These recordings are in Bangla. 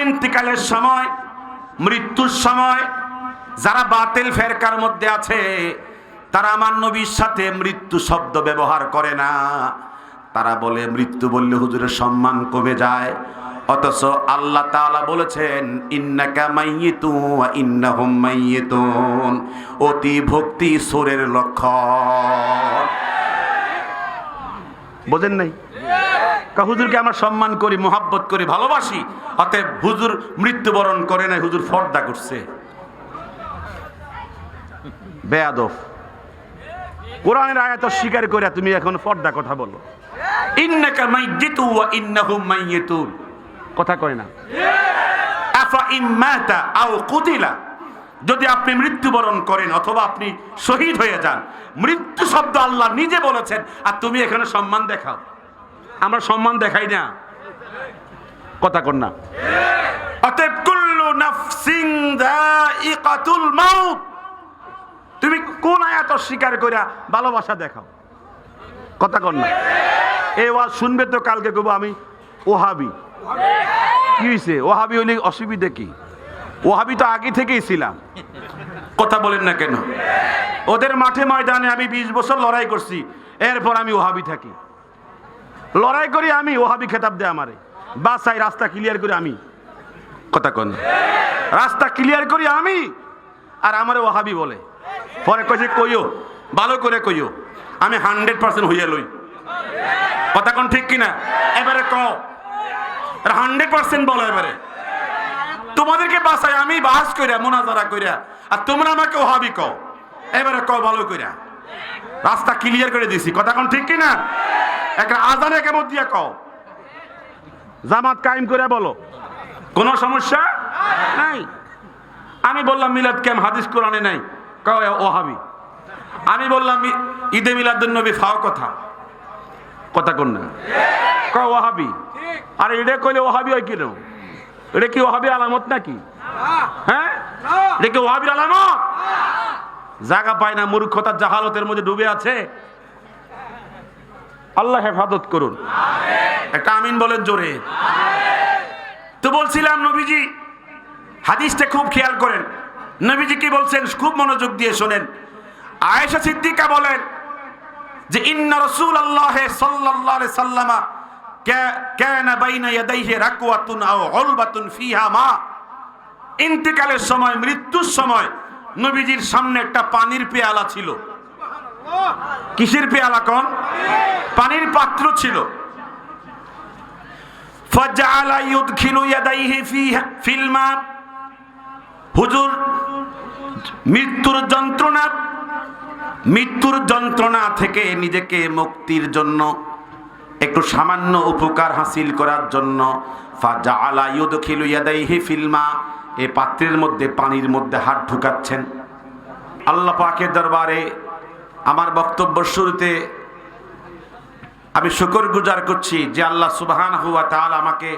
ইন্তিকালের সময়, মৃত্যুর সময় যারা বাতিল ফেরকার মধ্যে আছে তারা আমার নবীর সাথে মৃত্যু শব্দ ব্যবহার করে না। তারা বলে মৃত্যু বললে হুজুরের সম্মান কমে যায়। অথচ আল্লাহ তাআলা বলেছেন ইন্নাকা মাইয়িতুন ওয়া ইন্নাহুম মাইয়িতুন। অতি ভক্তি সুরের লক্ষণ। বোঝেন নাই? হুজুরকে আমরা সম্মান করি, মোহাব্বত করি, ভালোবাসি, অতএব হুজুর মৃত্যুবরণ করে নাই, হুজুর পর্দা করছে। বেয়াদব। কোরআনের আয়াত স্বীকার করে তুমি এখন পর্দা কথা বলো। ইন্নাকা মাইয়িতুন ওয়া ইন্নাহুম মাইয়িতুন, কথা কয় না? আফা ইম্মাতা আও কুতিলা, যদি আপনি মৃত্যুবরণ করেন অথবা আপনি শহীদ হয়ে যান, মৃত্যু শব্দ আল্লাহ নিজে বলেছেন, আর তুমি এখানে সম্মান দেখাও। আমরা সম্মান দেখাই না, কথা কন না? অতএব কুল্লু নাফসিন যায়িকাতুল মাউত, তুমি কোন আয়াত অস্বীকার কইরা ভালোবাসা দেখাও, কথা কন না? এই ওয়াজ শুনবে তো কালকে কইব আমি ওহাবি। কি হইছে? ওহাবি হইলে অসুবিধা কি? ওহাবি তো আগে থেকেই ছিলাম, কথা বলেন না কেন? ওদের মাঠে ময়দানে আমি 20 বছর লড়াই করছি, এরপর আমি ওহাবি থাকি। লড়াই করি আমি, ওহাবি খেতাব দেয় আমারে। বাসাই রাস্তা ক্লিয়ার করি আমি, কথা কন? রাস্তা ক্লিয়ার করি আমি, আর আমারে ওহাবি বলে। পরে কইছে কইও, ভালো করে কইও, আমি 100% হইয়া লই, কথা কোন ঠিক কিনা? এবারে কও 100% বলো। এবারে তোমাদেরকে বাসায় আমি বাস কইরা মুনাজারা কইরা, আর তোমরা আমাকে ওহাবি কও। এবারে কও ভালো কইরা, রাস্তা ক্লিয়ার করে দিছি, কথা কোন ঠিক কিনা? একটা আজানে কেমন দিয়া কও, জামাত কায়েম করে বলো, কোনো সমস্যা নাই। আমি বললাম মিলাদ ক্যাম্প হাদিস কোরআনে নাই, কও ওহাবি। আমি বললাম ঈদে মিলাদুন নবী ফাও কথা, কথা কোন না? কও ওহাবি। আর এটা কইলে ওহাবি হয় কেন? এটা কি ওহাবি আলামত নাকি? হ্যাঁ, এটা কি ওহাবির আলামত? জায়গা পায় না, মূর্খতার জাহালতের মধ্যে ডুবে আছে। আল্লাহ হেফাজত করুন। একটা আমিন বলেন জোরে। তো বলছিলাম নবীজি, হাদিসটা খুব খেয়াল করেন, নবীজি কি বলছেন খুব মনোযোগ দিয়ে শোনেন। আয়েশা সিদ্দিকা বলেন যে ইন্না রাসূলুল্লাহ সাল্লাল্লাহু আলাইহি সাল্লাম কানা বাইনা ইয়াদাইহি রাকওয়াতুন আও উলবাতুন ফিহা মা। ইন্তিকালের সময়, মৃত্যুর সময় নবীজির সামনে একটা পানির পেয়ালা ছিল। কিসের পেয়ালা কোন? পানির পাত্র ছিল। ফাজআলা ইউদখিলু ইয়াদাইহি ফিহা ফিল মা। হুজুর মৃত্যুর যন্ত্রণা থেকে নিজেকে মুক্তির জন্য, একটু সামান্য উপকার হাসিল করার জন্য ফাজআলা ইউদখিলু ইয়াদাইহি ফিল মা, এই পাত্রের মধ্যে, পানির মধ্যে হাত ঢুকাচ্ছেন। আল্লাহ পাকের দরবারে আমার বক্তব্য শুরুতে আমি শুকরগুজার করছি যে আল্লাহ সুবহানাহু ওয়া তাআলা আমাকে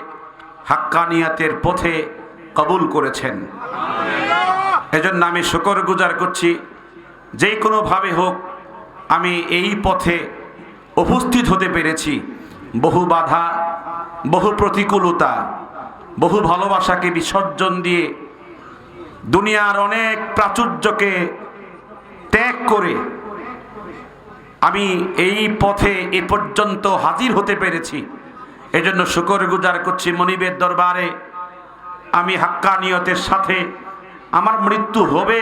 হাক্কানিয়াতের পথে কবুল করেছেন। এজন্য আমি শুকরগুজার করছি। যে কোনোভাবে হোক আমি এই পথে উপস্থিত হতে পেরেছি। বহু বাধা, বহু প্রতিকূলতা, বহু ভালোবাসাকে বিসর্জন দিয়ে, দুনিয়ার অনেক প্রাচুর্যকে ত্যাগ করে আমি এই পথে এ পর্যন্ত হাজির হতে পেরেছি। এজন্য শুকরগুজার করছি মনিবের দরবারে। আমি হাক্কানিয়তের সাথে আমার মৃত্যু হবে,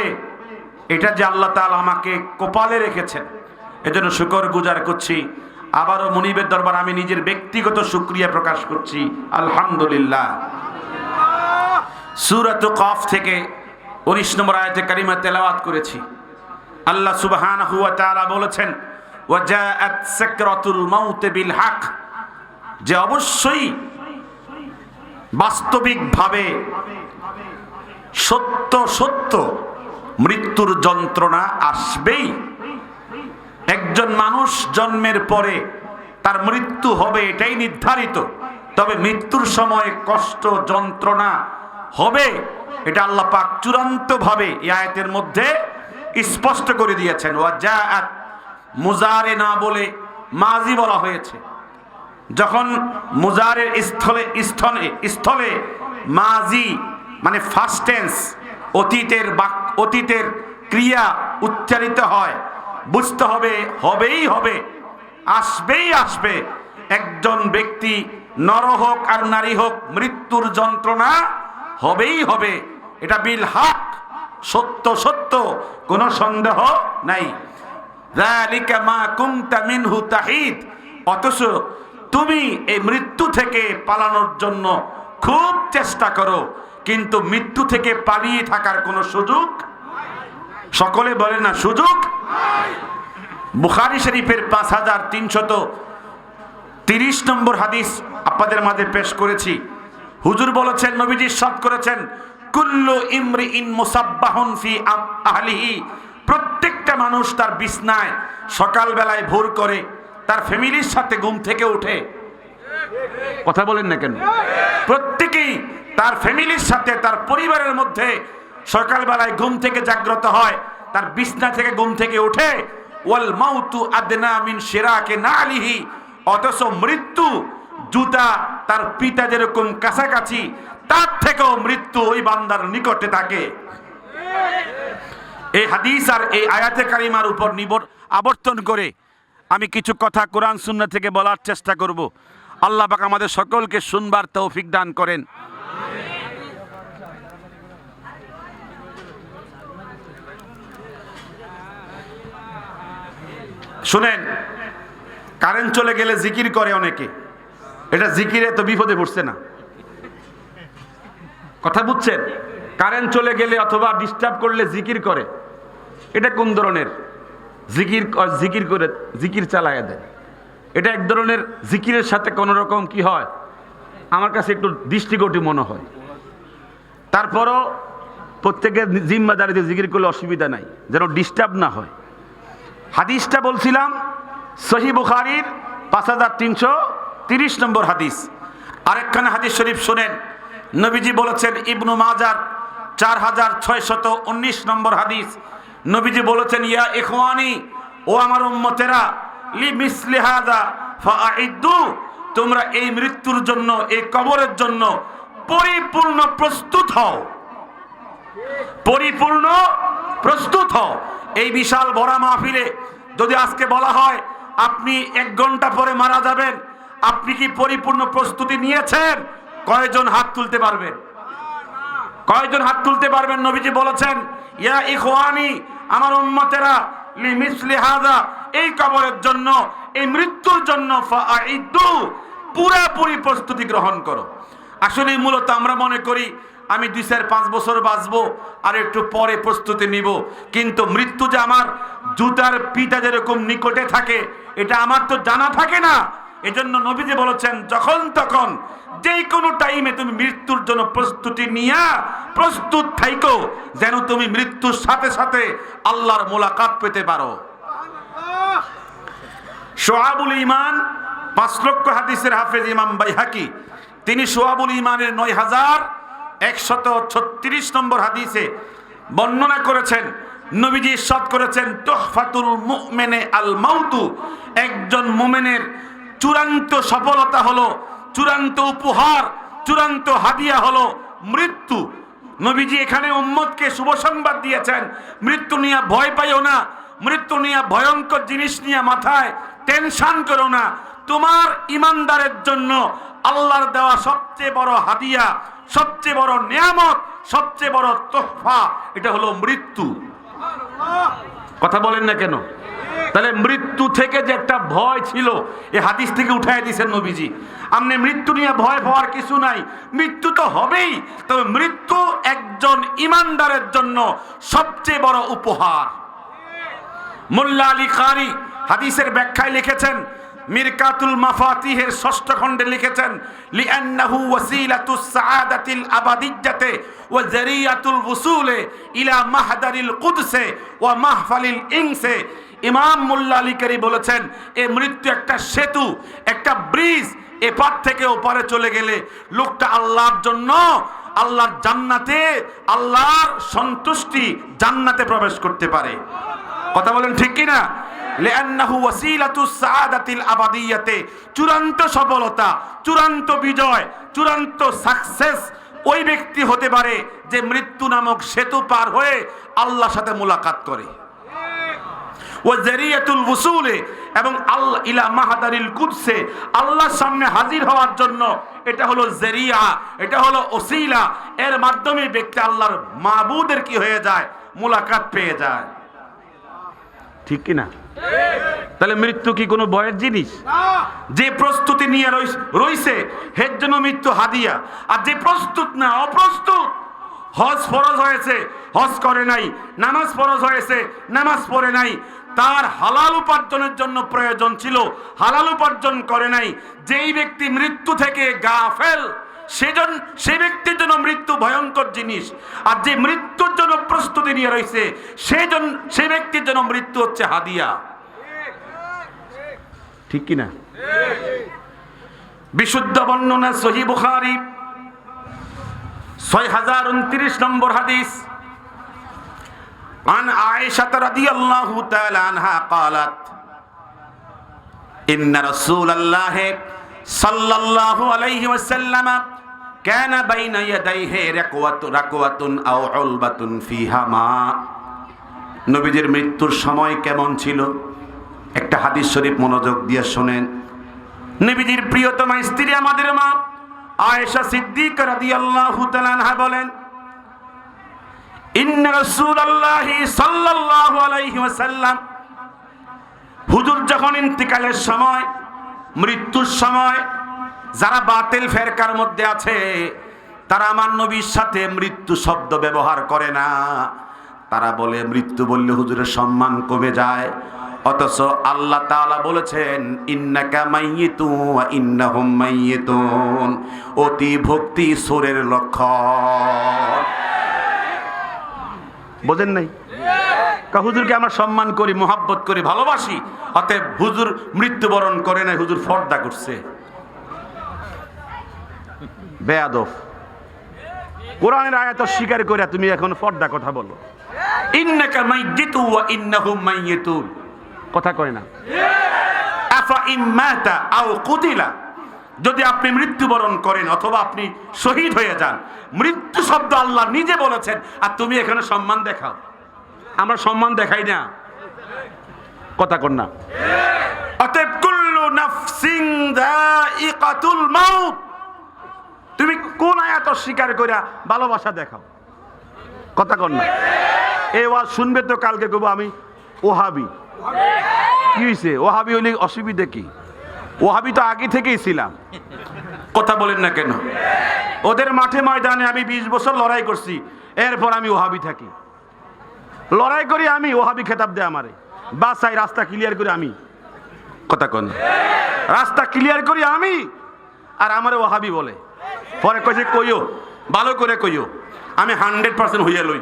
এটা যে আল্লাহ তাআলা আমাকে কপালে রেখেছেন, এজন্য শুকরগুজার করছি। আবারও মনিবের দরবার আমি নিজের ব্যক্তিগত শুকরিয়া প্রকাশ করছি, আলহামদুলিল্লাহ। সূরাত কাফ থেকে 19 নম্বর আয়াতে কারিমা তেলাওয়াত করেছি। আল্লাহ সুবহানাহু ওয়া তাআলা বলেছেন ওয়াজাআত সাকরাতুল মাউত বিল হক, যে অবশ্যই বাস্তবিকভাবে সত্য সত্য মৃত্যুর যন্ত্রণা আসবেই। একজন মানুষ জন্মের পরে তার মৃত্যু হবে, এটাই নির্ধারিত। তবে মৃত্যুর সময় কষ্ট যন্ত্রণা হবে, এটা আল্লাহ পাক চূড়ান্তভাবে এই আয়াতের মধ্যে স্পষ্ট করে দিয়েছেন। ওয়াজাআত, মুজারে না বলে মাজি বলা হয়েছে। যখন মুজারের স্থলে মাজি মানে ফার্স্ট টেন্স অতীতের ক্রিয়া উচ্চারিত হয়, বুঝতে হবে হবেই হবে, আসবেই আসবে। একজন ব্যক্তি নর হোক আর নারী হোক মৃত্যুর যন্ত্রণা হবেই হবে, এটা বিল হক, সত্য সত্য, কোনো সন্দেহ নাই। যালিকা মা কুনতা মিনহু তাহিদ, অথচ তুমি এই মৃত্যু থেকে পালানোর জন্য খুব চেষ্টা করো, কিন্তু মৃত্যু থেকে পালিয়ে থাকার কোনো সুযোগ, সকলে বলে না সুযোগ। বুখারী শরীফের 5330 নম্বর হাদিস আপনাদের মাঝে পেশ করেছি। হুজুর বলেছেন, নবীজি ইরশাদ করেছেন, কুল্লু ইমরিইন মুসাব্বাহুন ফি আহলিহি, প্রত্যেকটা মানুষ তার বিছনায় সকালবেলায় ভোর করে তার ফ্যামিলির সাথে ঘুম থেকে ওঠে। কথা বলেন না কেন? প্রত্যেকেই তার ফ্যামিলির সাথে তার পরিবারের মধ্যে সকালবেলায় ঘুম থেকে জাগ্রত হয়, তার বিছনা থেকে ঘুম থেকে ওঠে। ওয়াল মাউতু আদনা মিন শিরাকি নালিহি, অথচ মৃত্যু জুতা তার পিতা যেরকম কাছাকাছি, তার থেকেও মৃত্যু ওই বান্দার নিকটে থাকে। এই হাদিস আর এই আয়াতে কারিমার উপর আবর্তন করে আমি কিছু কথা কোরআন সুন্নাহ থেকে বলার চেষ্টা করব। আল্লাহ পাক আমাদের সকলকে শুনবার তৌফিক দান করেন। শুনেন, কারেন্ট চলে গেলে জিকির করে অনেকে, এটা জিকিরে তো বিপদে পড়ছে না? কথা বুঝছেন? কারেন্ট চলে গেলে অথবা ডিস্টার্ব করলে জিকির করে, এটা কোন ধরনের জিকির? জিকির করে জিকির চালায় দেয়, এটা এক ধরনের জিকিরের সাথে কোনো রকম কি হয়, আমার কাছে একটু দৃষ্টিকটি মনে হয়। তারপরও প্রত্যেকের জিম্মাদারিতে জিকির করলে অসুবিধা নাই, যেন ডিস্টার্ব না হয়। হাদিসটা বলছিলাম সহিহ বুখারীর 5330 নম্বর হাদিস। আরেকখানে হাদিস শরীফ শুনেন, নবীজি বলেছেন, ইবনু মাজার 4619 নম্বর হাদিস, নবীজি বলেছেন, ইয়া ইখওয়ানি, ও আমার উম্মতেরা, লি মিসলি হাযা ফাআইদ্দু, তোমরা এই মৃত্যুর জন্য, এই কবরের জন্য পরিপূর্ণ প্রস্তুত হও, পরিপূর্ণ প্রস্তুত হও। এই বিশাল বড় মাহফিলে যদি আজকে বলা হয় আপনি 1 ঘন্টা পরে মারা যাবেন, আপনি কি পরিপূর্ণ প্রস্তুতি নিয়েছেন? কয়জন হাত তুলতে পারবেন? কয়জন হাত তুলতে পারবেন? নবীজি বলেছেন, ইয়া ইখওয়ানি, আমার উম্মতেরা, লিমিসলি হাযা, এই কবরের জন্য, এই মৃত্যুর জন্য, ফাআইদ্দু, পুরোপুরি প্রস্তুতি গ্রহণ করো। আসলে মূলত আমরা মনে করি আমি 2-5 বছর বাঁচবো আর একটু পরে প্রস্তুতি নিব, কিন্তু মৃত্যু যে আমার জুতার পিতা যেরকম নিকটে থাকে এটা আমার তো জানা থাকে না। এজন্য নবীজি বলেছেন, যখন তখন যে কোনো টাইমে তুমি মৃত্যুর জন্য প্রস্তুতি নিয়া প্রস্তুত থাইকো, যেন তুমি মৃত্যুর সাথে সাথে আল্লাহর মোলাকাত পেতে পারো। শুআবুল ঈমান 5 লক্ষ হাদিসের হাফেজ ইমাম বাইহাকি, তিনি শুআবুল ঈমানের 9136 নম্বর হাদিসে বর্ণনা করেছেন, নবীজি ইরশাদ করেছেন, তুহফাতুল মুমিনে আল মাউতু, একজন মুমিনের চূড়ান্ত সফলতা হলো, চূড়ান্ত উপহার, চূড়ান্ত হাদিয়া হলো মৃত্যু। নবীজি এখানে উম্মতকে শুভ সংবাদ দিয়েছেন, মৃত্যু নিয়ে ভয় পাইও না, মৃত্যু নিয়ে ভয়ঙ্কর জিনিস নিয়ে মাথায় টেনশন করো না। তোমার ইমানদারের জন্য আল্লাহর দেওয়া সবচেয়ে বড় হাদিয়া, সবচেয়ে বড় নিয়ামত, সবচেয়ে বড় তোহফা, এটা হলো মৃত্যু। কথা বলেন না কেন? তাহলে মৃত্যু থেকে যে একটা ভয় ছিল, এই হাদিস থেকে উঠাই দিয়েছেন নবীজি। আপনি মৃত্যু নিয়ে ভয় পাওয়ার কিছু নাই, মৃত্যু তো হবেই, তবে মৃত্যু একজন ইমানদারের জন্য সবচেয়ে বড় উপহার। মোল্লা আলী কারি হাদিসের ব্যাখ্যায় লিখেছেন, মিরকাতুল মাফাতিহের 6ষ্ঠ খণ্ডে লিখেছেন, লিআন্নাহু ওয়াসিলাতুস সাআদাতিল আবাদিয়্যাতি ওয়া যারিয়াতুল উসুলে ইলা মাহদারিল কুদসে ওয়া মাহফালিল ইনসে। ইমাম মোল্লা আলী কারি বলেছেন, এই মৃত্যু একটা সেতু, একটা ব্রিজ, এপার থেকে ওপারে চলে গেলে লোকটা আল্লাহর জন্য, আল্লাহর জান্নাতে, আল্লাহর সন্তুষ্টি জান্নাতে প্রবেশ করতে পারে। কথা বলেন ঠিক কিনা? লিআন্নাহু ওয়াসিলাতুস সাআদাতিল আবাদিয়াতে, চূড়ান্ত সফলতা, চূড়ান্ত বিজয়, চূড়ান্ত সাকসেস ওই ব্যক্তি হতে পারে যে মৃত্যু নামক সেতু পার হয়ে আল্লাহর সাথে মুলাকাত করে। ওয়া জারিয়াতুল ওসুলে, এবং আল্লাহ ইলা মাহাদারিল কুদসে, আল্লাহর সামনে হাজির হওয়ার জন্য এটা হলো জারিয়া, এটা হলো ওসিলা। এর মাধ্যমে ব্যক্তি আল্লাহর মাবুদের কি হয়ে যায়, মুলাকাত পেয়ে যায়। ঠিক কি না? তাহলে মৃত্যু কি কোনো ভয়ের জিনিস? যে প্রস্তুতি নিয়ে রইছে এর জন্য মৃত্যু হাদিয়া, আর যে প্রস্তুত না, অপ্রস্তুত, হজ ফরজ হয়েছে হজ করে নাই, নামাজ ফরজ হয়েছে নামাজ পড়ে নাই, তার হালাল উপার্জনের জন্য প্রয়োজন ছিল, হালাল উপার্জন করে নাই, যেই ব্যক্তি মৃত্যু থেকে গাফেল সে ব্যক্তির জন্য মৃত্যু ভয়ঙ্কর জিনিস। আর যে মৃত্যুর জন্য প্রস্তুতি নিয়ে রয়েছে সে ব্যক্তির জন্য মৃত্যু হচ্ছে হাদিয়া। ঠিক কি না? বিশুদ্ধ বর্ণনা সহিহ বুখারী 6029 নম্বর হাদিস। عن عائشة رضي الله تعالى عنها قالت إن رسول الله صلى الله عليه وسلم كان بين يديه ركوة أو علبة فيها ماء। নবীজির মৃত্যুর সময় কেমন ছিল একটা হাদিস শরীফ মনোযোগ দিয়ে শুনেন। নবীজির প্রিয়তমা স্ত্রী আমাদের মা আয়েশা সিদ্দিকা রাদিয়াল্লাহু তাআলা আনহা বলেন, ইন্না রাসূলুল্লাহি সাল্লাল্লাহু আলাইহি ওয়াসাল্লাম, হুজুর যখন ইন্তিকালের সময়, মৃত্যুর সময়, যারা বাতিল ফেরকার মধ্যে আছে তারা আমার নবীর সাথে মৃত্যু শব্দ ব্যবহার করে না। তারা বলে মৃত্যু বললে হুজুরের সম্মান কমে যায়, অথচ আল্লাহ তাআলা বলেছেন ইন্নাকা মাইয়িতুন ওয়া ইন্নাহুম মাইয়িতুন, অতি ভক্তি সুরের লক্ষণ। বোঝেন নাই? হুজুরকে আমরা সম্মান করি, মোহাব্বত করি, ভালোবাসি, অতএব হুজুর মৃত্যুবরণ করে নাই, হুজুর পর্দা করছে। বেয়াদব। কোরআনের আয়াত স্বীকার করে তুমি এখন পর্দা কথা বলো। ইন্নাকা মাইয়িতুন ওয়া ইন্নাহুম মাইয়িতুন, কথা কয় না? আফা ইম্মাতা আও কুতিলা, যদি আপনি মৃত্যুবরণ করেন অথবা আপনি শহীদ হয়ে যান, মৃত্যু শব্দ আল্লাহ নিজে বলেছেন, আর তুমি এখানে সম্মান দেখাও। আমরা সম্মান দেখাই না, কথা কর না? অতএব কুল্লু নাফসিন যায়িকাতুল মাউত, তুমি কোন আয়াত স্বীকার কইরা ভালোবাসা দেখাও, কথা কর না? এই ওয়াজ শুনবে তো কালকে কইবো আমি ওহাবি। কি হইছে? ওহাবি হইলে অসুবিধা কি? ওহাবি তো আগে থেকেই ছিলাম, কথা বলেন না কেন? ওদের মাঠে ময়দানে আমি 20 বছর লড়াই করছি, এরপর আমি ওহাবি থাকি, লড়াই করি আমি, ওহাবি খেতাব দেয় আমারে, বাসাই রাস্তা ক্লিয়ার করি আমি, কথা কন? রাস্তা ক্লিয়ার করি আমি, আর আমারে ওহাবি বলে। পরে কইছে কইও, ভালো করে কইও, আমি 100% হইয়া লই,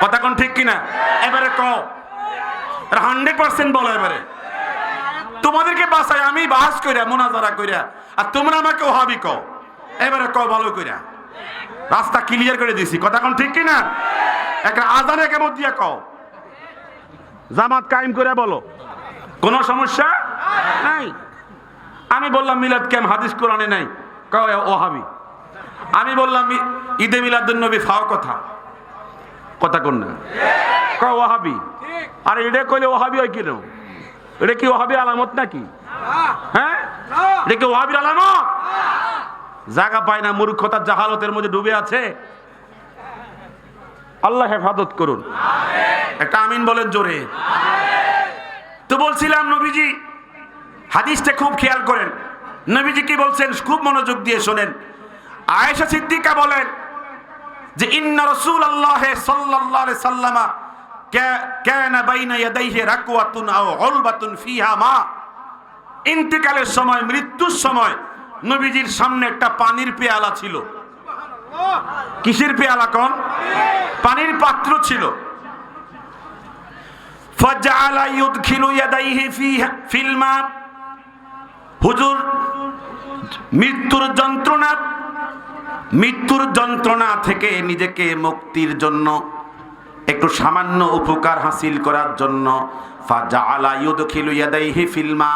কথা কন ঠিক কিনা? এবারে কও 100% বলো। এবারে তোমাদেরকে বাসায় আমি বাস কইরা মুনাজারা কইরা, আর তোমরা আমাকে ওহাবি কও। এবারে কও ভালো কইরা, রাস্তা ক্লিয়ার করে দিছি, কথা কোন ঠিক কি না? একটা আজানে কেমন দিয়া কও, জামাত কায়েম করে বলো, কোনো সমস্যা নাই। আমি বললাম মিলাদ কেম হাদিস কোরআনে নাই, কও ওহাবি। আমি বললাম ঈদে মিলাদুন নবী ফাও কথা, কথা কোন না? কও ওহাবি। আর এটা কইলে ওহাবি হয় কেন? এটা কি ওহাবি আলামত নাকি? হ্যাঁ, এটা কি ওহাবির আলামত? জায়গা পায় না, মূর্খতার জাহালতের মধ্যে ডুবে আছে। আল্লাহ হেফাজত করুন। একটা আমিন বলেন জোরে। তো বলছিলাম নবীজি হাদিসটা খুব খেয়াল করেন, নবীজি কি বলছেন খুব মনোযোগ দিয়ে শোনেন। আয়েশা সিদ্দিকা বলেন যে ইন্না রাসূলুল্লাহ সাল্লাল্লাহু আলাইহি সাল্লাম কানা বাইনা ইয়াদাইহি রাকওয়াতুন আও উলবাতুন ফিহা মা। ইন্তিকালের সময়, মৃত্যুর সময় নবীজির সামনে একটা পানির পেয়ালা ছিল। কিসের পেয়ালা কোন? পানির পাত্র ছিল। ফাজআলা ইউদখিলু ইয়াদাইহি ফিল মা। হুজুর মৃত্যুর যন্ত্রণা থেকে নিজেকে মুক্তির জন্য একটু সামান্য উপকার হাসিল করার জন্য ফাজাআলা ইউদখিলু ইয়াদাইহি ফিল মা,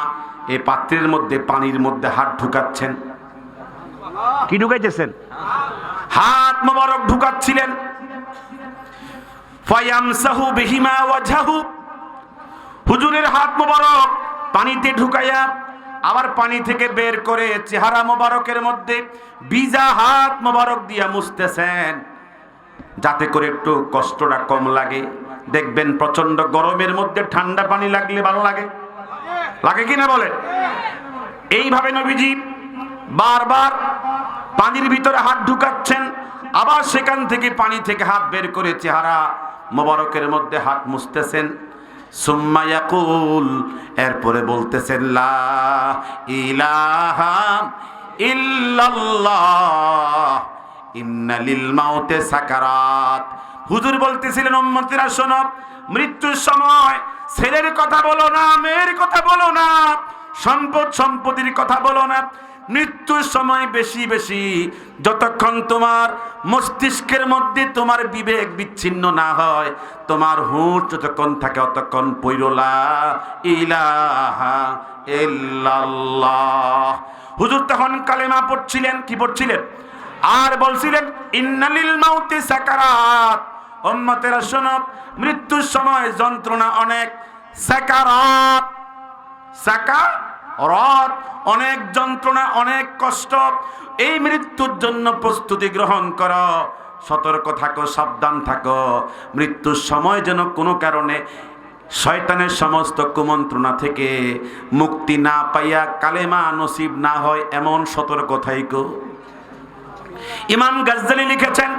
এই পাত্রের মধ্যে পানির মধ্যে হাত ঢুকাচ্ছেন। কি ঢুকাইতেছেন? হাত মোবারক ঢুকাচ্ছিলেন। ফায়ামসাহু বিহিমা ওয়াজহাহু, হুজুরের হাত মোবারক পানিতে ঢুকাইয়া আবার পানি থেকে বের করে চেহারা মোবারকের মধ্যে ভিজা হাত মোবারক দিয়া মুছতেছেন, যাতে করে একটু কষ্টটা কম লাগে। দেখবেন প্রচন্ড গরমের মধ্যে ঠান্ডা পানি লাগলে ভালো লাগে, লাগে কিনা বলে? এইভাবে নবীজি বারবার পানির ভিতরে হাত ঢুকাচ্ছেন, আবার সেখান থেকে পানি থেকে হাত বের করে চেহারা মোবারকের মধ্যে হাত মুছতেছেন। সুম্মা ইয়াকুল, এরপরে বলতেছেন লা ইলাহা ইল্লাল্লাহ ইন্না লিল মাউতে সাকারাত। হুজুর বলতেছিলেন, উম্মতেরা শোনো, মৃত্যুর সময় ছেলের কথা বলো না, মেয়ের কথা বলো না, সম্পদ সম্পত্তির কথা বলো না। মৃত্যুর সময় বেশি বেশি যতক্ষণ তোমার মস্তিষ্কের মধ্যে তোমার বিবেক বিচ্ছিন্ন না হয়, তোমার হুঁশ যতক্ষণ থাকে, অতক্ষণ পইরো লা ইলাহা ইল্লাল্লাহ। হুজুর তখন কালেমা পড়ছিলেন। কি পড়ছিলেন? আর বলছিলেন ইন্নালিল মাউতি সাকারাত। উম্মতেরা শোনো, মৃত্যুর সময় যন্ত্রণা অনেক, সাকারাত, সাকারাত অনেক যন্ত্রণা, অনেক কষ্ট। এই মৃত্যুর জন্য প্রস্তুতি গ্রহণ করো, সতর্ক থাকো, সাবধান থাকো। মৃত্যুর সময় যেন কোনো কারণে শয়তানের সমস্ত কুমন্ত্রণা থেকে মুক্তি না পাইয়া কালেমা নসিব না হয়, এমন সতর্ক থাইকো। ইমাম গাজ্জালি লিখেছেন,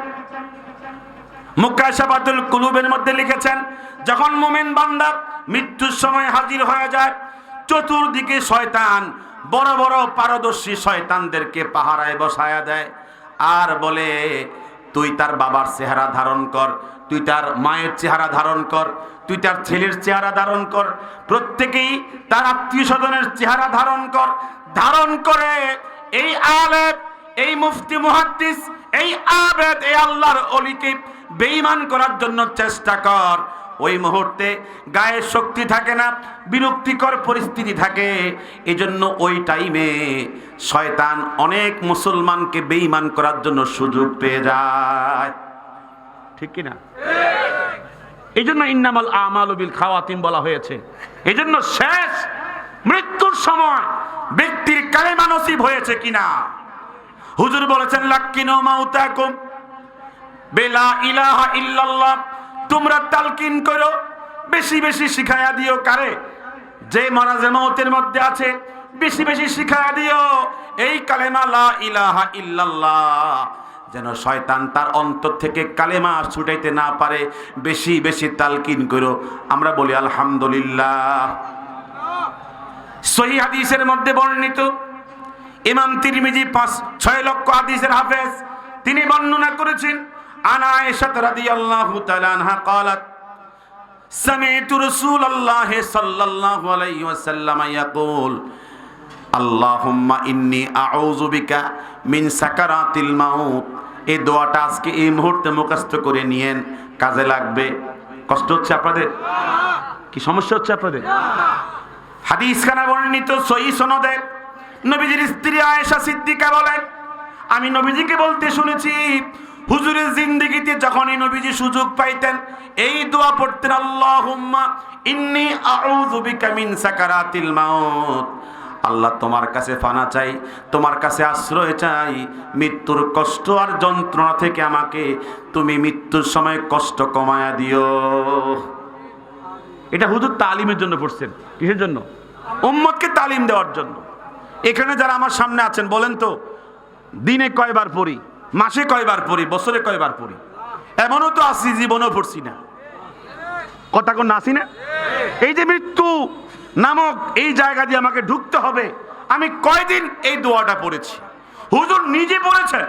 মুকাশাফাতুল কুলুবের মধ্যে লিখেছেন, যখন মুমিন বান্দা মৃত্যুর সময় হাজির হয়ে যায়, চতুর্দিকে শয়তান, বড় বড় পারদর্শী শয়তানদেরকে পাহারায় বসায়া দেয় আর বলে, তুই তার বাবার চেহারা ধারণ কর, তুই তার মায়ের চেহারা ধারণ কর, তুই তার ছেলের চেহারা ধারণ কর, প্রত্যেকেই তার আত্মীয় স্বজনের চেহারা ধারণ কর। ধারণ করে এই আলেম, এই মুফতি মুহাদ্দিস, এই আবেদ, এই আল্লাহর ওলিকে বেঈমান করার জন্য চেষ্টা কর। ওই মুহূর্তে গায়ে শক্তি থাকে না, বিরক্তিকর পরিস্থিতি থাকে। এজন্য ওই টাইমে শয়তান অনেক মুসলমানকে বেঈমান করার জন্য সুযোগ পেয়ে যায়, ঠিক কিনা? এই জন্য ইন্নামাল আমালু বিল খাওয়াতিম বলা হয়েছে। এই জন্য শেষ মৃত্যুর সময় ব্যক্তির কালেমা নসিব হয়েছে কিনা। হুজুর বলেছেন, লাক্কিনু মাউতাকুম বিলা ইলাহা ইল্লাল্লাহ, তোমরা তালকিন করো, বেশি বেশি শিখায়া দিও। কারে? যে মারাজে মওতের মধ্যে আছে, বেশি বেশি শিখায়া দিও এই কালেমা লা ইলাহা ইল্লাল্লাহ, যেন শয়তান তার অন্তর থেকে কালেমা ছুটাইতে না পারে। বেশি বেশি তালকিন করো। আমরা বলি আলহামদুলিল্লাহ। সহিহ হাদিসের মধ্যে বর্ণিত, ইমাম তিরমিজি 5-6 লক্ষ হাদিসের হাফেজ, তিনি বর্ণনা করেছেন, আনা আয়েশা রাদিয়াল্লাহু তাআলা আনহা قالت سمعت رسول الله صلى الله عليه وسلم يقول اللهم إني أعوذ بك من سكرات الموت। এই দোয়াটা আজকে এই মুহূর্তে মুখস্থ করে নিয়েন, কাজে লাগবে। কষ্ট হচ্ছে আপনাদের? কি সমস্যা হচ্ছে আপনাদের? হাদিস খানা বর্ণিত সহিহ সনদে, নবীজির স্ত্রী আয়েশা সিদ্দিকা বলেন, আমি নবীজিকে বলতে শুনেছি, হুজুরের জিন্দেগিতে যখনই নবীজি সুযোগ পাইতেন এই দোয়া পড়তেন, আল্লাহুম্মা ইন্নী আউযু বিকা মিন সাকারাতিল মাউত। আল্লাহ, তোমার কাছে ফানা চাই, তোমার কাছে আশ্রয় চাই, মৃত্যুর কষ্ট আর যন্ত্রণা থেকে আমাকে তুমি মৃত্যুর সময় কষ্ট কমায়া দিও। এটা হুজুর তালিমের জন্য পড়ছেন। কিসের জন্য? উম্মতকে তালিম দেওয়ার জন্য। এখানে যারা আমার সামনে আছেন, বলেন তো দিনে কয়বার পড়ি, মাসে কয়বার পড়ি, বছরে কয়বার পড়ি? এমনও তো আসি জীবনও পড়ছি না। কথা কোন আসি না? এই যে মৃত্যু নামক এই জায়গা দিয়ে আমাকে ঢুকতে হবে, আমি কয়দিন এই দোয়াটা পড়েছি? হুজুর নিজে বলেছেন,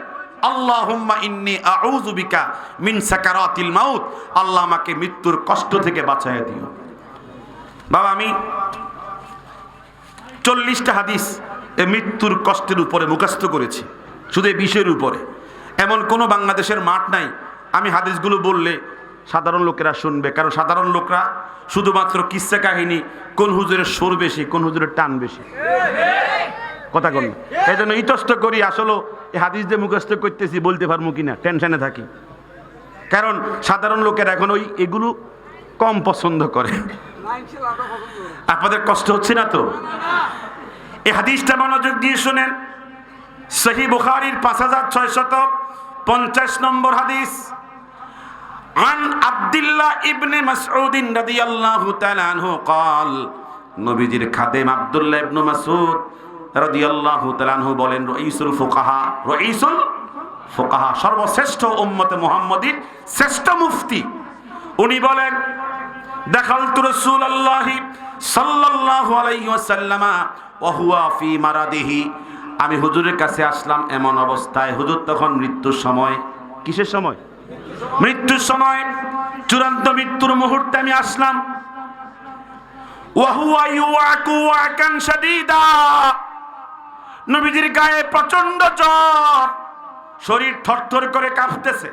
আল্লাহুম্মা ইন্নী আউযু বিকা মিন সাকারাতিল মাউত। আল্লাহ, আমাকে মৃত্যুর কষ্ট থেকে বাঁচায় দিও। বাবা, আমি 40টা হাদিস এই মৃত্যুর কষ্টের উপরে মুখস্থ করেছি, শুধু এই বিষয়ের উপরে। এমন কোনো বাংলাদেশের মাঠ নাই আমি হাদিসগুলো বললে সাধারণ লোকেরা শুনবে, কারণ সাধারণ লোকরা শুধুমাত্র কিসসা কাহিনী, কোন হুজুরের সুর বেশি, কোন হুজুরের টান বেশি, কথা কন। এই জন্য ইতস্ত করি, আসলে এই হাদিস দিয়ে মুখস্থ করতেছি, বলতে পারবো কিনা টেনশনে থাকি, কারণ সাধারণ লোকেরা এখন ওই এগুলো কম পছন্দ করে। আপনাদের কষ্ট হচ্ছে না তো? এই হাদিসটা মনোযোগ দিয়ে শুনেন। সহিহ বুখারীর 5650 নম্বর হাদিস। عن عبد الله ابن مسعود رضي الله تعالى عنه قال নবীজির খাদেম আব্দুল্লাহ ইবনে মাসউদ রাদিয়াল্লাহু তাআলা আনহু বলেন, রাইসুল ফুকাহা, সর্বশ্রেষ্ঠ উম্মতে মুহাম্মাদীর শ্রেষ্ঠ মুফতি, উনি বলেন, দাখালতু রাসূলুল্লাহি সাল্লাল্লাহু আলাইহি ওয়াসাল্লাম ওয়া হুয়া ফি মারাদিহি, আমি হুজুরের কাছে আসলাম এমন অবস্থায়, হুজুর তখন মৃত্যুর সময়। কিসের সময়? মৃত্যুর সময়, চূড়ান্ত মৃত্যুর মুহূর্তে আমি আসলাম। ওয়া হুয়া ইউআকু ওয়াকান শাদীদা, নবীজির গায়ে প্রচন্ড জ্বর, শরীর থরথর করে কাঁপতেছে।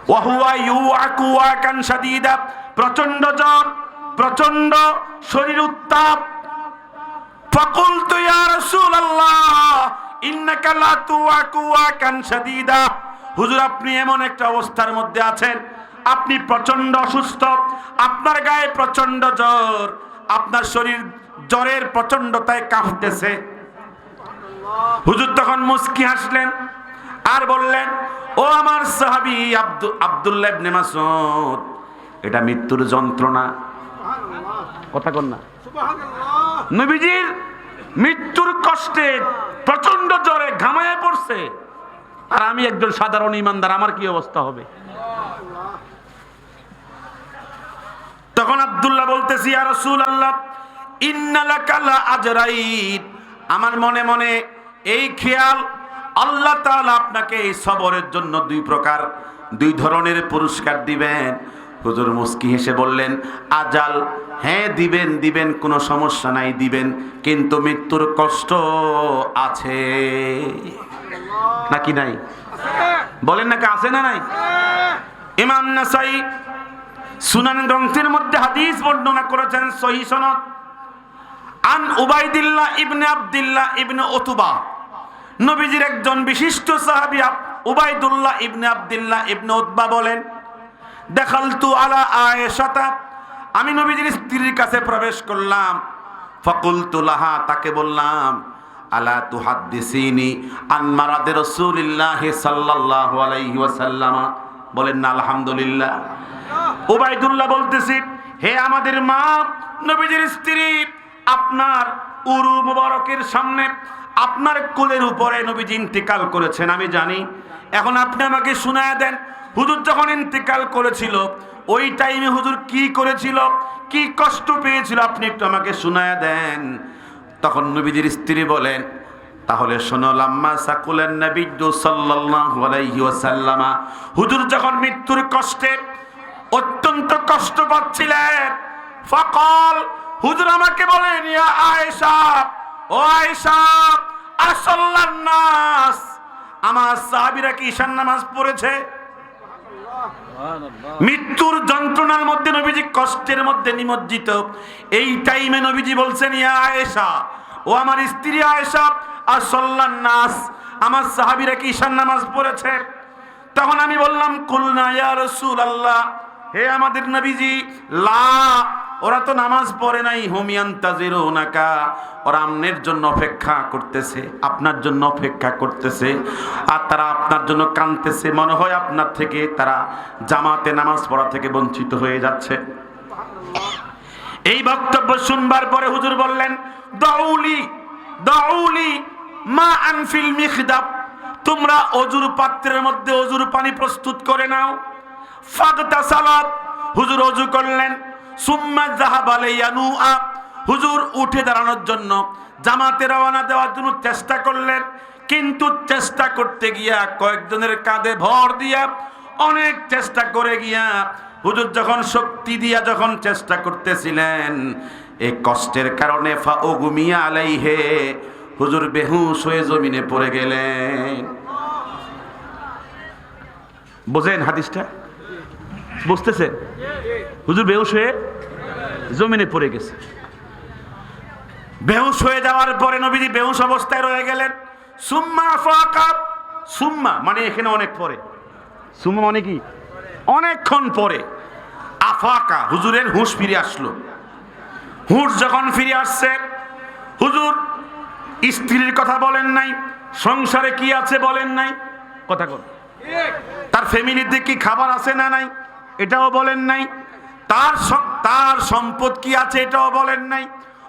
ওয়া হুয়া ইউআকু ওয়াকান শাদীদা, প্রচন্ড জ্বর, প্রচন্ড শরীর উত্তাপ। ফাকুলতু ইয়া রাসূলুল্লাহ ইন্নাকা লা তুআকু ওয়াকান শাদীদা, হুজুর আপনি এমন একটা অবস্থার মধ্যে আছেন, আপনি প্রচন্ড অসুস্থ, আপনার গায়ে প্রচন্ড জ্বর, আপনার শরীর জ্বরের প্রচন্ডতায় কাঁপতেছে। হুজুর তখন মুস্কি হাসলেন আর বললেন, ও আমার সাহাবী আব্দুল্লাহ ইবনে মাসউদ, এটা মৃত্যুর যন্ত্রণা, কথা কন না। নবীজির মৃত্যুর কষ্টে প্রচন্ড জ্বরে ঘামায়ে পড়ছে, আর আমি একজন সাধারণ ইমানদার, আমার কি অবস্থা হবে? তখন আব্দুল্লাহ বলতেছি, ইয়া রাসূলুল্লাহ ইন্না লাকা লা আজরাইন, আমার মনে মনে এই খেয়াল, আল্লাহ তাআলা আপনাকে এই সবরের জন্য দুই ধরনের পুরস্কার দিবেন। হুজুর মুস্কি হেসে বললেন, আজাল, হ্যাঁ দিবেন, কোনো সমস্যা নাই, দিবেন, কিন্তু মৃত্যুর কষ্ট আছে নাকি নাই? বলেন নাকি আছে না নাই? ইমাম নাসাই সুনান গ্রন্থের মধ্যে হাদিস বর্ণনা করেছেন সহিহ সনদ। আন উবাইদুল্লাহ ইবনে আব্দুল্লাহ ইবনে উতবা, নবীজির একজন বিশিষ্ট সাহাবী উবাইদুল্লাহ ইবনে আব্দুল্লাহ ইবনে উতবা বলেন, দাখালতু আলা আয়েশাতা, আমি নবীজির স্ত্রীর কাছে প্রবেশ করলাম। ফাকুলতু লাহা, তাকে বললাম, আলা তুহাদ্দিসিনি আন মারাদে রাসূলিল্লাহ সাল্লাল্লাহু আলাইহি ওয়াসাল্লাম, বলেন না আলহামদুলিল্লাহ। উবাইদুল্লাহ বলতেছি, হে আমাদের মা, নবীজির স্ত্রী, আপনার উরু মুবারকের সামনে, আপনার কোলের উপরে নবীজি ইন্তেকাল করেছেন, আমি জানি। এখন আপনি আমাকে শুনায়া দেন, হুজুর যখন ইন্তেকাল করেছিল ওই টাইমে হুজুর কি করেছিল, কি কষ্ট পেয়েছিল, আপনি একটু আমাকে শুনায়া দেন। তখন নবীজির স্ত্রী বলেন, তাহলে শোনো, লাম্মা সাকুলেন নবী সাল্লাল্লাহু আলাইহি ওয়াসাল্লাম, হুজুর যখন মৃত্যুর কষ্টে অত্যন্ত কষ্ট পাচ্ছিলেন, ফাকাল, হুজুর আমাকে বলেন, ইয়া আয়েশা, ও আয়েশা, আসাল্লান নাস, আমার সাহাবীরা কি ঈশান নামাজ পড়েছে? মৃত্যুর যন্ত্রণার মধ্যে নবীজি কষ্টের মধ্যে নিমজ্জিত, এই টাইমে নবীজি বলছেন, ইয়া আয়েশা, ও আমার স্ত্রী আয়েশা, আসাল্লান নাস, আমার সাহাবীরা কি ঈশান নামাজ পড়েছে? তখন আমি বললাম, কুলনা ইয়া রাসূলুল্লাহ, হে আমাদের নবীজি, লা, ওরা তো নামাজ পড়ে নাই, হুম ইয়ান্তাজিরুনাকা, ওরা আপনার জন্য অপেক্ষা করতেছে, আপনার জন্য অপেক্ষা করতেছে, আর তারা আপনার জন্য কাঁদতেছে, মনে হয় আপনার থেকে তারা জামাতে নামাজ পড়া থেকে বঞ্চিত হয়ে যাচ্ছে। এই বক্তব্য শুনবার পরে হুজুর বললেন, দাউলি মা আনফিল মিখদাব, তোমরা অজুর পাত্রের মধ্যে অজুর পানি প্রস্তুত করে নাও। ফাগতাসালাত, হুজুর অজু করলেন। সুম্মা যাহাবা লিয়ানুআ, হুজুর উঠে দাঁড়ানোর জন্য, জামাতে রওনা দেওয়ার জন্য চেষ্টা করলেন, কিন্তু চেষ্টা করতে গিয়া কয়েকজনের কাঁধে ভর দিয়া, অনেক চেষ্টা করে গিয়া হুজুর যখন শক্তি দিয়া যখন চেষ্টা করতেছিলেন, এই কষ্টের কারণে ফাউগুমিয়া আলাইহে, হুজুর বেহুশ হয়ে জমিনে পড়ে গেলেন। বোঝেন হাদিসটা? বুঝতেছে? হুজুর বেহুশ হয়ে জমিনে পড়ে গেছে। বেহুশ হয়ে যাওয়ার পরে নবীজি বেহুশ অবস্থায় রয়ে গেলেন। সুম্মা আফাকা, সুম্মা মানে এখানে অনেক পরে, সুম্মা মানে কি অনেকক্ষণ পরে। আফাকা হুজুরের হুঁশ ফিরে আসলো। হুঁশ যখন ফিরে আসছে, হুজুর স্ত্রীর কথা বলেন নাই, সংসারে কি আছে বলেন নাই, কথা কর, তার ফ্যামিলিতে কি খাবার আছে না নাই এটাও বলেন নাই, তার সম্পদ কি আছে এটাও বলেন নাই।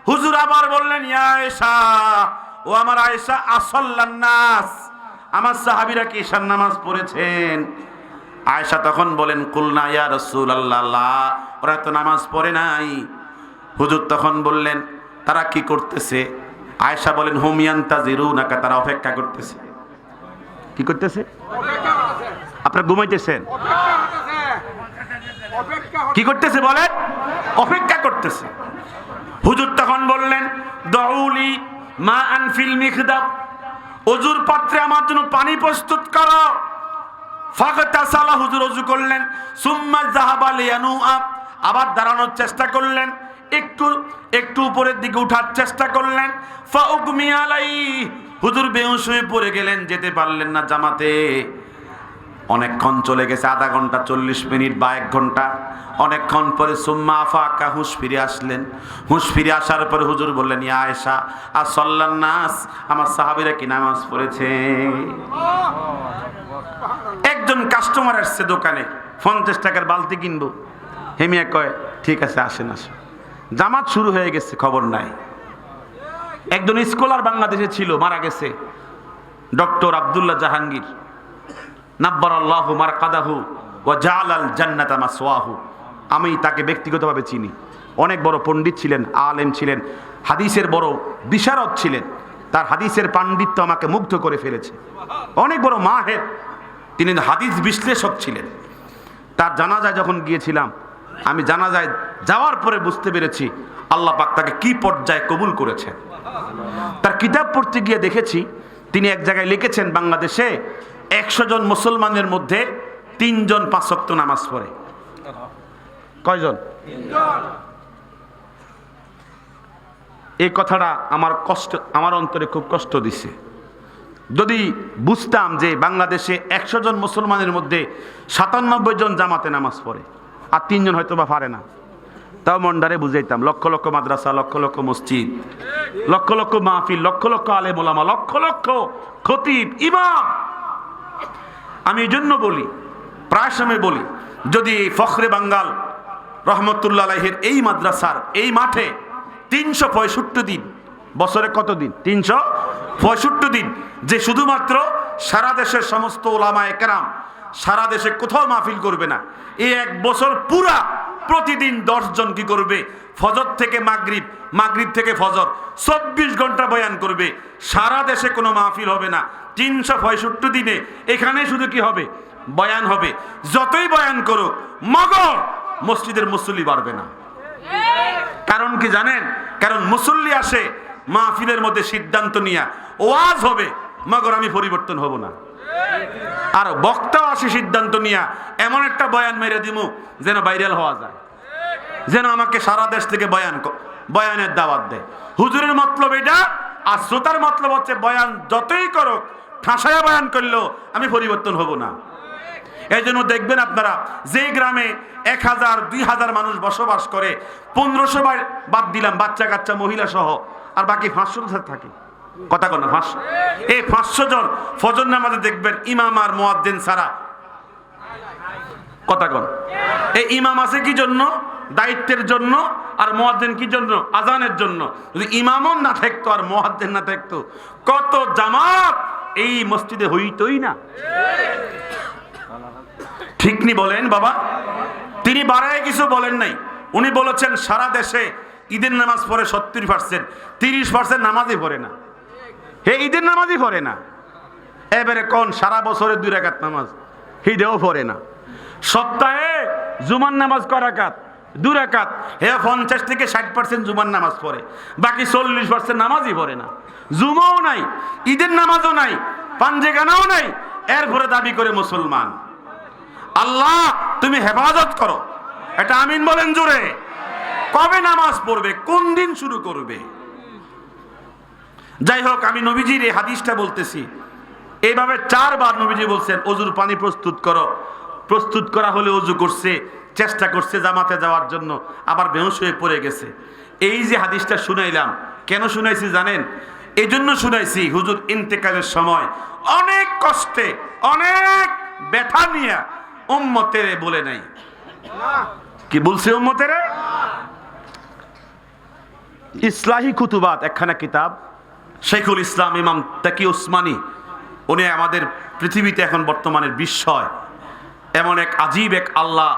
হুজুর আবার বললেন, ইয়া আয়েশা, ও আমার আয়েশা, আসাল্লান নাস, আমার সাহাবীরা কি ঈশার নামাজ পড়েছেন? আয়েশা তখন বলেন, কুলনা ইয়া রাসূলুল্লাহ, ওরা তো নামাজ পড়ে নাই। হুজুর তখন বললেন, তারা কি করতেছে? আয়েশা বলেন, হুম ইয়ান্তাজিরুনাকা, তারা অপেক্ষা করতেছে। কি করতেছে? আপনারা ঘুমাইতেছেন? কি করতেছে বলেন? অপেক্ষা করতেছে। হুজুর তখন বললেন, দাউলি মা আনফিল মিখদাব, ওজুর পাত্রে আমার জন্য পানি প্রস্তুত করো। ফাগতাসালা, হুজুর ওযু করলেন। সুম্মা যাহাবা লিয়ানুআ, আবার দাঁড়ানোর চেষ্টা করলেন, একটু উপরের দিকে উঠার চেষ্টা করলেন। ফাউগমি আলাই, হুজুর বেহুশ হয়ে পড়ে গেলেন, যেতে পারলেন না জামাতে। অনেকক্ষণ চলে গেছে, আধা ঘন্টা, 40 মিনিট বা 1 ঘন্টা। অনেকক্ষণ পরে সুম্মা আফাকা, হুঁশ ফিরে আসলেন। হুঁশ ফিরে আসার পরে হুজুর বললেন, ইয়া আয়েশা, আসাল্লান নাস, আমার সাহাবীরা কি নামাজ পড়েছে? একজন কাস্টমার আসছে দোকানে, 50 টাকার বালতি কিনবো। হেমিয়া কয়, ঠিক আছে আসেন আসেন। জামাত শুরু হয়ে গেছে, খবর নাই। একজন স্কলার বাংলাদেশে ছিল, মারা গেছে, ডক্টর আব্দুল্লাহ জাহাঙ্গীর, নাব্বারাল্লাহু মারকাদাহু ওয়া জাআলাল জান্নাতা মাসওয়াহু। আমি তাকে ব্যক্তিগতভাবে চিনি। অনেক বড় পণ্ডিত ছিলেন, আলেম ছিলেন, হাদিসের বড় বিশারদ ছিলেন। তার হাদিসের পাণ্ডিত্য আমাকে মুগ্ধ করে ফেলেছে। অনেক বড় মাহের, তিনি হাদিস বিশ্লেষক ছিলেন। তার জানাজায় যখন গিয়েছিলাম, আমি জানাজায় যাওয়ার পরে বুঝতে পেরেছি আল্লাহ পাক তাকে কি পর্যায়ে কবুল করেছেন। তার কিতাব পড়তে গিয়ে দেখেছি তিনি এক জায়গায় লিখেছেন, বাংলাদেশে 100 জন মুসলমানের মধ্যে 3 জন 5 ওয়াক্ত নামাজ পড়ে। কয়জন? এই কথাটা আমার অন্তরে খুব কষ্ট দিছে। যদি বুঝতাম যে বাংলাদেশে 100 জন মুসলমানের মধ্যে 97 জন জামাতে নামাজ পড়ে, আর 3 জন হয়তো বা পারে না, তাও মন্ডারে বুঝাইতাম। লক্ষ লক্ষ মাদ্রাসা, লক্ষ লক্ষ মসজিদ, লক্ষ লক্ষ মাহফিল, লক্ষ লক্ষ আলেম ওলামা, লক্ষ লক্ষ খতিব, ইমাম। আমি এই জন্য বলি, প্রায় সময় বলি, যদি ফখরে বাঙ্গাল রহমতুল্লাহ আলাইহির এই মাদ্রাসার এই মাঠে 365 দিন, বছরে কত দিন? 365 দিন, যে শুধুমাত্র সারা দেশের সমস্ত ওলামায়ে কেরাম সারা দেশে কোথাও মাহফিল করবে না, এই 1 বছর পুরা প্রতিদিন 10 জন কি করবে? ফজর থেকে মাগরিব, মাগরিব থেকে ফজর, 24 ঘন্টা বয়ান করবে। সারা দেশে কোনো মাহফিল হবে না। 365 দিনে এখানে শুধু কি হবে? বয়ান হবে। যতই বয়ান করুক, মগর মসজিদের মুসল্লি বাড়বে না। কারণ কি জানেন? কারণ মুসল্লি আসে মাহফিলের মধ্যে সিদ্ধান্ত নিয়ে, ওয়াজ হবে, মগর আমি পরিবর্তন হব না। আর বক্তাও আসে সিদ্ধান্ত নিয়ে, এমন একটা বয়ান মেরে দিমু যেন ভাইরাল হওয়া যায়, যেন আমাকে সারা দেশ থেকে বয়ানের দাওয়াত দেয়। হুজুরের মতলব এটা, আর শ্রোতার মতলব হচ্ছে বয়ান যতই করুক, ঠাসায়া বয়ান করলেও আমি পরিবর্তন হব না। এই জন্য দেখবেন আপনারা, যে গ্রামে 1000 2000 মানুষ বসবাস করে, 1500 বাদ দিলাম বাচ্চা কাচ্চা মহিলা সহ, আর বাকি 500 থাকে। কথা কন না? 500। এই 500 জন ফজর নামাজে দেখবেন ইমাম আর মুয়াজ্জিন ছাড়া। কথা কন? এই ইমাম আছে কি জন্য? দায়িত্বের জন্য। আর মুয়াজ্জিন কি জন্য? আজানের জন্য। যদি ইমামও না থাকতো আর মুয়াজ্জিন না থাকতো, কত জামাত এই মসজিদে হইতই না। ঠিক নি বলেন বাবা? তিনি বাড়ায় কিছু বলেন নাই। উনি বলেছেন সারা দেশে ঈদের নামাজ পড়ে 70%, 30% নামাজই পড়ে না। হে ঈদের নামাজই পড়ে না। এবারে কোন সারা বছরে 2 রাকাত নামাজ, ঈদেও পড়ে না। সপ্তাহে জুমার নামাজ কয় রাকাত? 2 রাকাত। হে 50 থেকে 60% জুমার নামাজ পড়ে, বাকি 40% নামাজই পড়ে না। জুমাও নাই, ঈদের নামাজও নাই, পাঞ্জেগানাও নাই, এরপরে দাবি করে মুসলমান। আল্লাহ তুমি হেফাজত করো। এটা আমিন বলেন জোরে। কবে নামাজ পড়বে, কোন দিন শুরু করবে? যাই হোক, আমি নবীজির এই হাদিসটা বলতেছি। এইভাবে 4 বার নবীজি বলছেন ওযুর পানি প্রস্তুত করো। প্রস্তুত করা হলে ওযু করছে, চেষ্টা করছে জামাতে যাওয়ার জন্য, আবার বেহুশ হয়ে পড়ে গেছে। এই যে হাদিসটা শুনাইলাম, কেন শুনাইছি জানেন? এই জন্য শুনাইছি, হুজুর ইন্তেকালের সময় অনেক কষ্টে, অনেক ব্যথা নিয়ে উম্মতেরে বলে নাই। কি বলছে উম্মতেরে? ইসলাহি কুতুবাত একখানা কিতাব, শেখুল ইসলাম ইমাম তাকি উসমানী, উনি আমাদের পৃথিবীতে এখন বর্তমানের বিস্ময়, এমন এক আজীব এক আল্লাহ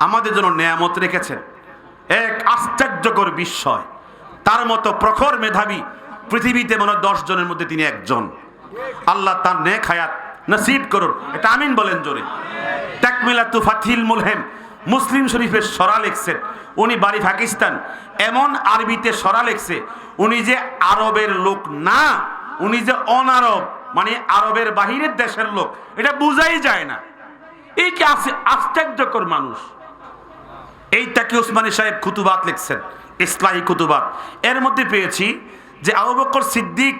আমাদের জন্য নেয়ামত রেখেছেন, এক আশ্চর্যকর বিস্ময়। তার মতো প্রখর মেধাবী পৃথিবীতে মনে হয় 10 জনের মধ্যে তিনি একজন। আল্লাহ তার নেক হায়াত নসিব করুন। এটা আমিন বলেন জোরে। তাকমিলাতু ফাথিল মুলহিম মুসলিম শরীফের সরা লিখছেন, উনি বাড়ি পাকিস্তান, এমন আরবিতে সরা লিখছে, উনি যে আরবের লোক না, উনি যে অনারব, মানে আরবের বাহিরের দেশের লোক, এটা বুঝাই যায় না। এই কি আশ্চর্যকর মানুষ। এই তাকি উসমানী সাহেব কুতুবাত লিখছেন, ইসলাহি কুতুবাত। এর মধ্যে পেয়েছি যে আবু বকর সিদ্দিক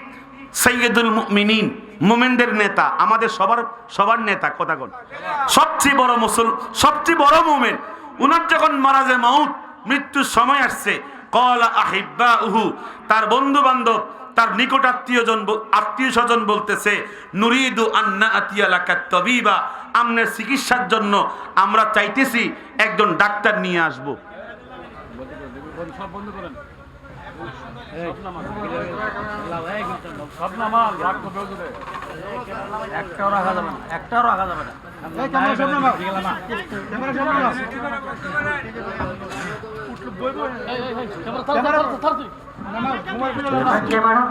সাইয়্যিদুল মুমিনিন, মুমিনদের নেতা, আমাদের সবার নেতা, কথা কোন, সবচেয়ে বড় মুমিন। উনার যখন মারা যায়, মাউত, মৃত্যুর সময় আসছে, ক্বালা আহিব্বাউহু, তার বন্ধু বান্ধব, তার নিকট আত্মীয় স্বজন বলতেছে, নুরিদু আন্না আতিয়া লাকা তাবিবা, আমনের চিকিৎসার জন্য আমরা চাইতেছি একজন ডাক্তার নিয়ে আসবো। ক্যামেরা